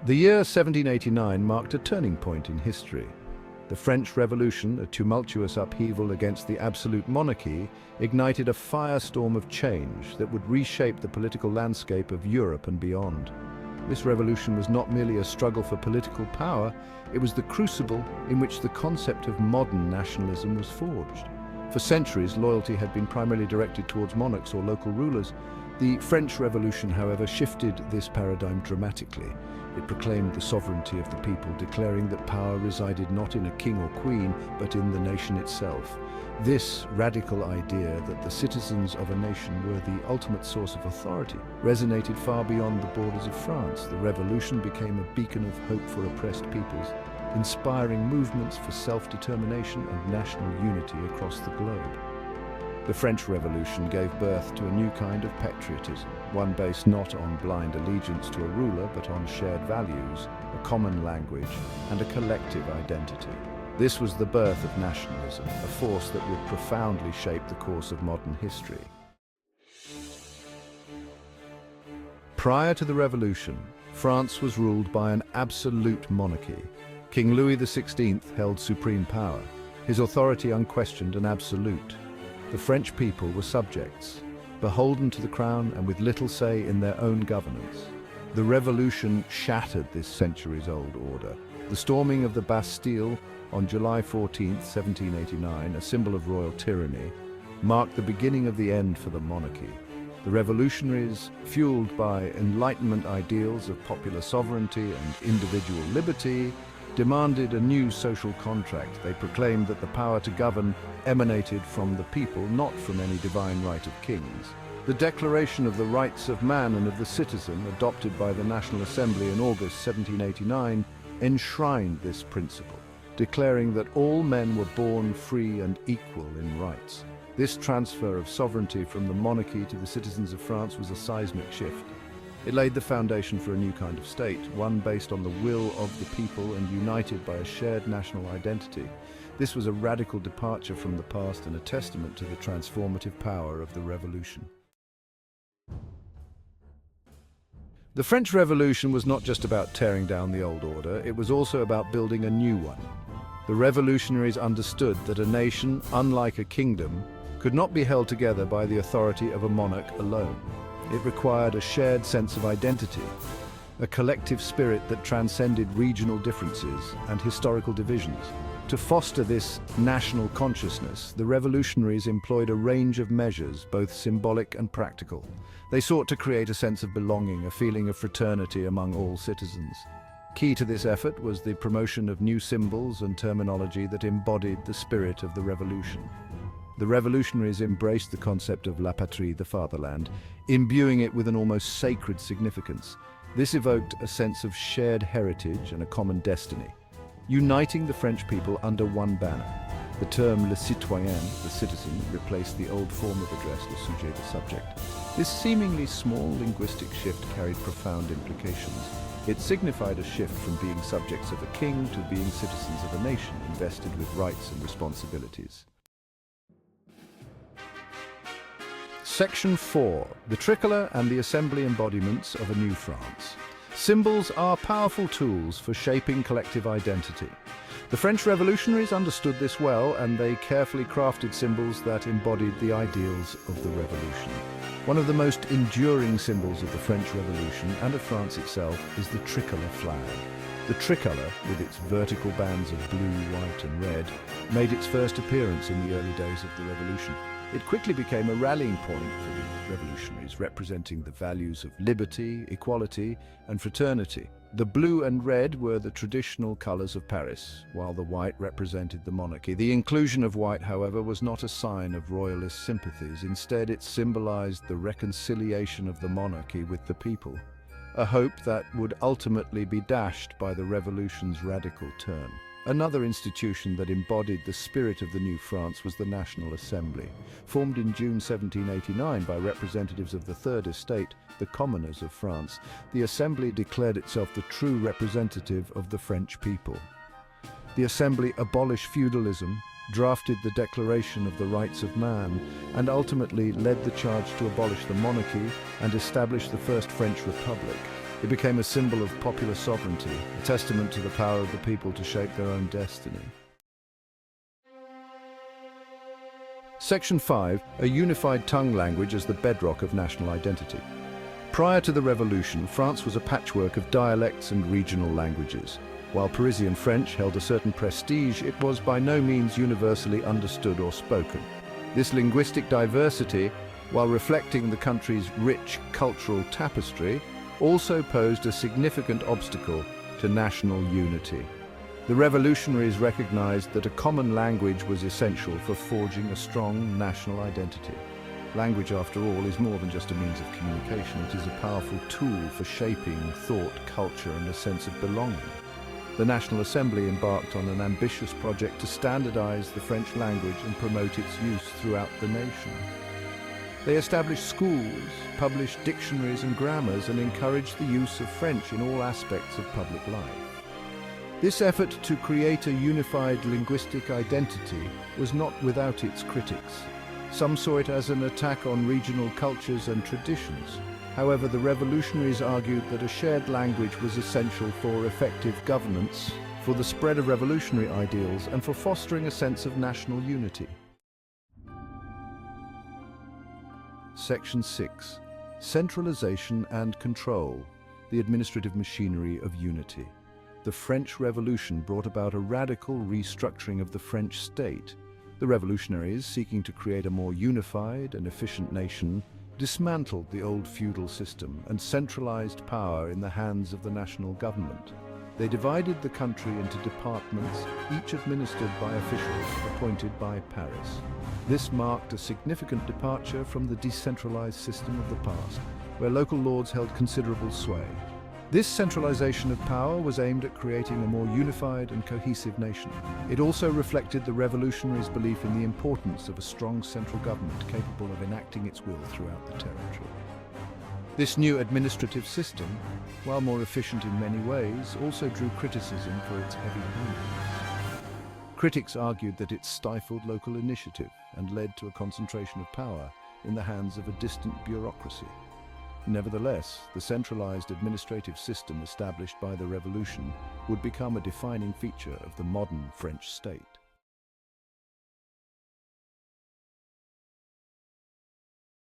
The year 1789 marked a turning point in history. The French Revolution, a tumultuous upheaval against the absolute monarchy, ignited a firestorm of change that would reshape the political landscape of Europe and beyond. This revolution was not merely a struggle for political power, it was the crucible in which the concept of modern nationalism was forged. For centuries, loyalty had been primarily directed towards monarchs or local rulers. The French Revolution, however, shifted this paradigm dramatically. It proclaimed the sovereignty of the people, declaring that power resided not in a king or queen, but in the nation itself. This radical idea that the citizens of a nation were the ultimate source of authority resonated far beyond the borders of France. The revolution became a beacon of hope for oppressed peoples, inspiring movements for self-determination and national unity across the globe. The French Revolution gave birth to a new kind of patriotism, one based not on blind allegiance to a ruler, but on shared values, a common language, and a collective identity. This was the birth of nationalism, a force that would profoundly shape the course of modern history. Prior to the Revolution, France was ruled by an absolute monarchy. King Louis XVI held supreme power, his authority unquestioned and absolute. The French people were subjects, beholden to the crown and with little say in their own governance. The Revolution shattered this centuries-old order. The storming of the Bastille on July 14, 1789, a symbol of royal tyranny, marked the beginning of the end for the monarchy. The revolutionaries, fueled by Enlightenment ideals of popular sovereignty and individual liberty, demanded a new social contract. They proclaimed that the power to govern emanated from the people, not from any divine right of kings. The Declaration of the Rights of Man and of the Citizen, adopted by the National Assembly in August 1789, enshrined this principle, declaring that all men were born free and equal in rights. This transfer of sovereignty from the monarchy to the citizens of France was a seismic shift. It laid the foundation for a new kind of state, one based on the will of the people and united by a shared national identity. This was a radical departure from the past and a testament to the transformative power of the revolution. The French Revolution was not just about tearing down the old order, it was also about building a new one. The revolutionaries understood that a nation, unlike a kingdom, could not be held together by the authority of a monarch alone. It required a shared sense of identity, a collective spirit that transcended regional differences and historical divisions. To foster this national consciousness, the revolutionaries employed a range of measures, both symbolic and practical. They sought to create a sense of belonging, a feeling of fraternity among all citizens. Key to this effort was the promotion of new symbols and terminology that embodied the spirit of the revolution. The revolutionaries embraced the concept of la patrie, the fatherland, imbuing it with an almost sacred significance. This evoked a sense of shared heritage and a common destiny, uniting the French people under one banner. The term le citoyen, the citizen, replaced the old form of address, le sujet, the subject. This seemingly small linguistic shift carried profound implications. It signified a shift from being subjects of a king to being citizens of a nation, invested with rights and responsibilities. Section 4. The tricolour and the assembly embodiments of a new France. Symbols are powerful tools for shaping collective identity. The French revolutionaries understood this well, and they carefully crafted symbols that embodied the ideals of the revolution. One of the most enduring symbols of the French Revolution and of France itself is the tricolour flag. The tricolour, with its vertical bands of blue, white and red, made its first appearance in the early days of the revolution. It quickly became a rallying point for the revolutionaries, representing the values of liberty, equality, and fraternity. The blue and red were the traditional colours of Paris, while the white represented the monarchy. The inclusion of white, however, was not a sign of royalist sympathies. Instead, it symbolised the reconciliation of the monarchy with the people, a hope that would ultimately be dashed by the revolution's radical turn. Another institution that embodied the spirit of the new France was the National Assembly. Formed in June 1789 by representatives of the Third Estate, the commoners of France, the Assembly declared itself the true representative of the French people. The Assembly abolished feudalism, drafted the Declaration of the Rights of Man, and ultimately led the charge to abolish the monarchy and establish the First French Republic. It became a symbol of popular sovereignty, a testament to the power of the people to shape their own destiny. Section 5, a unified tongue language as the bedrock of national identity. Prior to the Revolution, France was a patchwork of dialects and regional languages. While Parisian French held a certain prestige, it was by no means universally understood or spoken. This linguistic diversity, while reflecting the country's rich cultural tapestry, also posed a significant obstacle to national unity. The revolutionaries recognized that a common language was essential for forging a strong national identity. Language, after all, is more than just a means of communication. It is a powerful tool for shaping thought, culture, and a sense of belonging. The National Assembly embarked on an ambitious project to standardize the French language and promote its use throughout the nation. They established schools, published dictionaries and grammars, and encouraged the use of French in all aspects of public life. This effort to create a unified linguistic identity was not without its critics. Some saw it as an attack on regional cultures and traditions. However, the revolutionaries argued that a shared language was essential for effective governance, for the spread of revolutionary ideals, and for fostering a sense of national unity. Section 6. Centralization and control, the administrative machinery of unity. The French Revolution brought about a radical restructuring of the French state. The revolutionaries, seeking to create a more unified and efficient nation, dismantled the old feudal system and centralized power in the hands of the national government. They divided the country into departments, each administered by officials appointed by Paris. This marked a significant departure from the decentralized system of the past, where local lords held considerable sway. This centralization of power was aimed at creating a more unified and cohesive nation. It also reflected the revolutionaries' belief in the importance of a strong central government capable of enacting its will throughout the territory. This new administrative system, while more efficient in many ways, also drew criticism for its heavy-handedness. Critics argued that it stifled local initiative and led to a concentration of power in the hands of a distant bureaucracy. Nevertheless, the centralized administrative system established by the Revolution would become a defining feature of the modern French state.